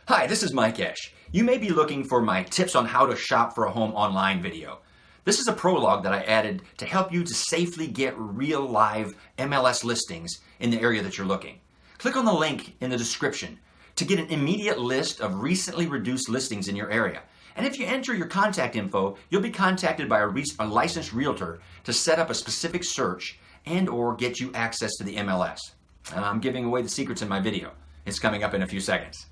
Hi, this is Mike Esch. You may be looking for my tips on how to shop for a home online video. This is a prologue that I added to help you to safely get real live MLS listings in the area that you're looking. Click on the link in the description to get an immediate list of recently reduced listings in your area. And if you enter your contact info, you'll be contacted by a licensed realtor to set up a specific search and or get you access to the MLS. I'm giving away the secrets in my video. It's coming up in a few seconds.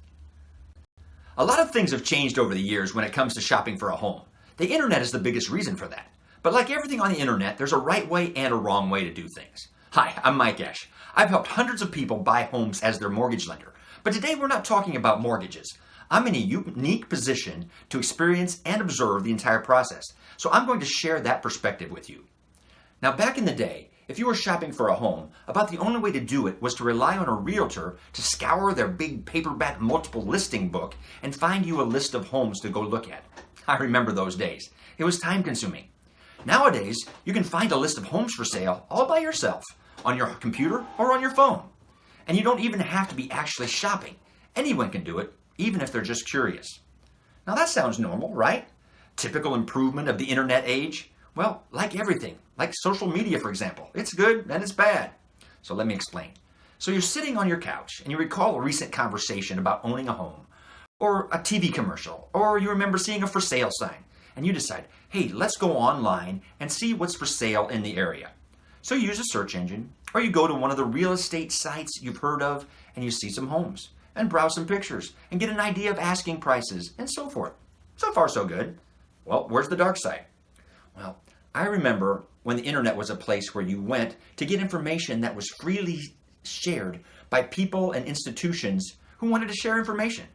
A lot of things have changed over the years when it comes to shopping for a home. The internet is the biggest reason for that. But like everything on the internet, there's a right way and a wrong way to do things. Hi, I'm Mike Esch. I've helped hundreds of people buy homes as their mortgage lender. But today we're not talking about mortgages. I'm in a unique position to experience and observe the entire process. So I'm going to share that perspective with you. Now, back in the day, if you were shopping for a home, about the only way to do it was to rely on a realtor to scour their big paperback multiple listing book and find you a list of homes to go look at. I remember those days. It was time consuming. Nowadays, you can find a list of homes for sale all by yourself on your computer or on your phone. And you don't even have to be actually shopping. Anyone can do it, even if they're just curious. Now that sounds normal, right? Typical improvement of the internet age. Well, like everything, like social media, for example, it's good and it's bad. So let me explain. So you're sitting on your couch and you recall a recent conversation about owning a home or a TV commercial, or you remember seeing a for sale sign and you decide, hey, let's go online and see what's for sale in the area. So you use a search engine or you go to one of the real estate sites you've heard of and you see some homes and browse some pictures and get an idea of asking prices and so forth. So far, so good. Well, where's the dark side? Well, I remember when the internet was a place where you went to get information that was freely shared by people and institutions who wanted to share information.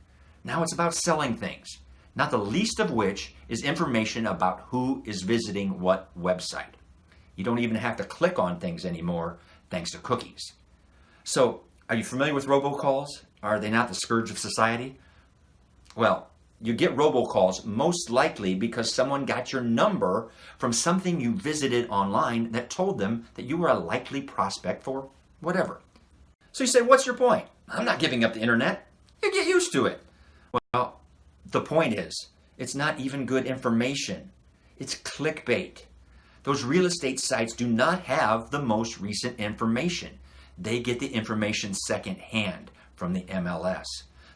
Now it's about selling things, not the least of which is information about who is visiting what website. You don't even have to click on things anymore thanks to cookies. So, are you familiar with robocalls? Are they not the scourge of society? Well, you get robocalls most likely because someone got your number from something you visited online that told them that you were a likely prospect for whatever. So you say, what's your point? I'm not giving up the internet. You get used to it. Well, the point is, it's not even good information. It's clickbait. Those real estate sites do not have the most recent information. They get the information secondhand from the MLS.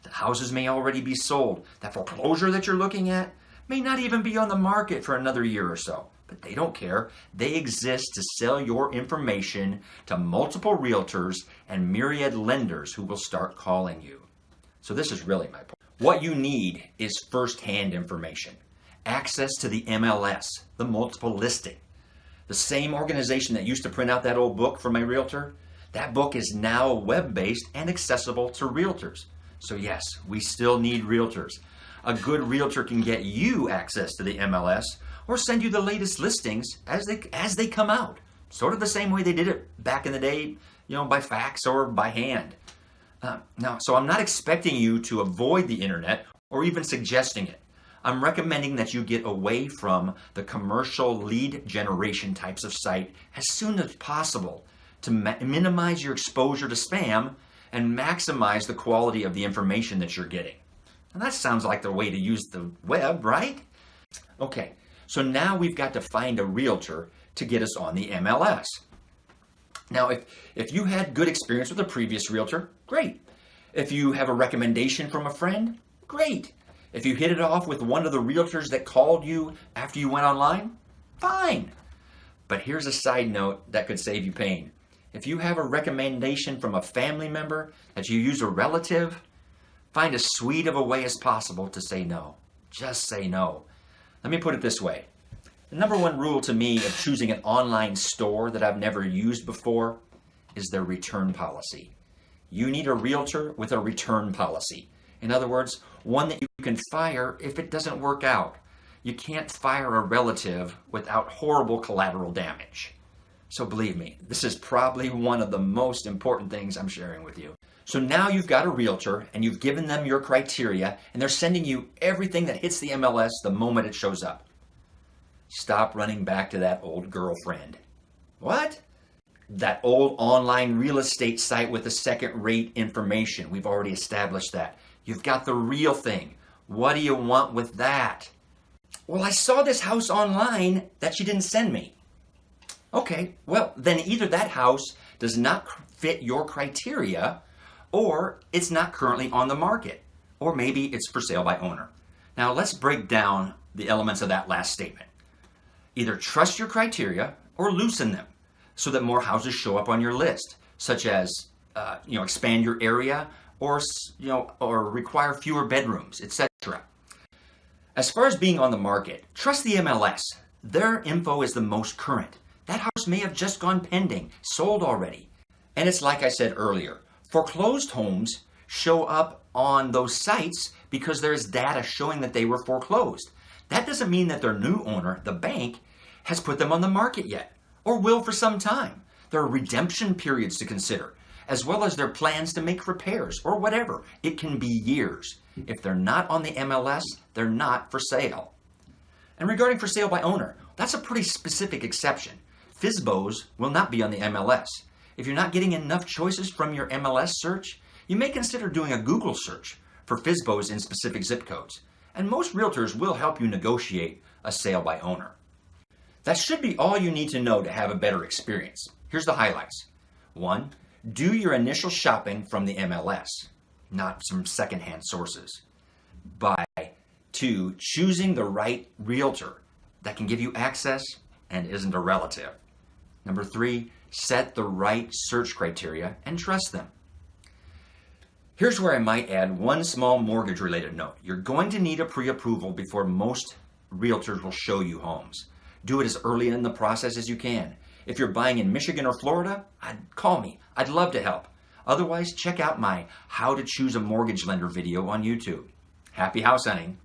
The houses may already be sold. That foreclosure that you're looking at may not even be on the market for another year or so. But they don't care. They exist to sell your information to multiple realtors and myriad lenders who will start calling you. So this is really my point. What you need is first-hand information. Access to the MLS, the multiple listing. The same organization that used to print out that old book for my realtor, that book is now web-based and accessible to realtors. So yes, we still need realtors. A good realtor can get you access to the MLS or send you the latest listings as they come out. Sort of the same way they did it back in the day, by fax or by hand. So I'm not expecting you to avoid the internet or even suggesting it. I'm recommending that you get away from the commercial lead generation types of site as soon as possible to minimize your exposure to spam and maximize the quality of the information that you're getting. And that sounds like the way to use the web, right? Okay, so now we've got to find a realtor to get us on the MLS. Now, if you had good experience with a previous realtor, great. If you have a recommendation from a friend, great. If you hit it off with one of the realtors that called you after you went online, fine. But here's a side note that could save you pain. If you have a recommendation from a family member that you use a relative, find as sweet of a way as possible to say no. Just say no. Let me put it this way. The number one rule to me of choosing an online store that I've never used before is their return policy. You need a realtor with a return policy. In other words, one that you can fire if it doesn't work out. You can't fire a relative without horrible collateral damage. So believe me, this is probably one of the most important things I'm sharing with you. So now you've got a realtor and you've given them your criteria and they're sending you everything that hits the MLS the moment it shows up. Stop running back to that old girlfriend. What? That old online real estate site with the second-rate information. We've already established that. You've got the real thing. What do you want with that? Well, I saw this house online that she didn't send me. Okay, well, then either that house does not fit your criteria, or it's not currently on the market, or maybe it's for sale by owner. Now, let's break down the elements of that last statement. Either trust your criteria or loosen them so that more houses show up on your list, such as expand your area or require fewer bedrooms, etc. As far as being on the market, trust the MLS. Their info is the most current. That house may have just gone pending, sold already. And it's like I said earlier, foreclosed homes show up on those sites because there's data showing that they were foreclosed. That doesn't mean that their new owner, the bank, has put them on the market yet, or will for some time. There are redemption periods to consider, as well as their plans to make repairs or whatever. It can be years. If they're not on the MLS, they're not for sale. And regarding for sale by owner, that's a pretty specific exception. FSBOs will not be on the MLS. If you're not getting enough choices from your MLS search, you may consider doing a Google search for FSBOs in specific zip codes. And most realtors will help you negotiate a sale by owner. That should be all you need to know to have a better experience. Here's the highlights. 1. Do your initial shopping from the MLS, not some secondhand sources. By 2, choosing the right realtor that can give you access and isn't a relative. Number 3, set the right search criteria and trust them. Here's where I might add one small mortgage-related note. You're going to need a pre-approval before most realtors will show you homes. Do it as early in the process as you can. If you're buying in Michigan or Florida, call me. I'd love to help. Otherwise, check out my How to Choose a Mortgage Lender video on YouTube. Happy house hunting.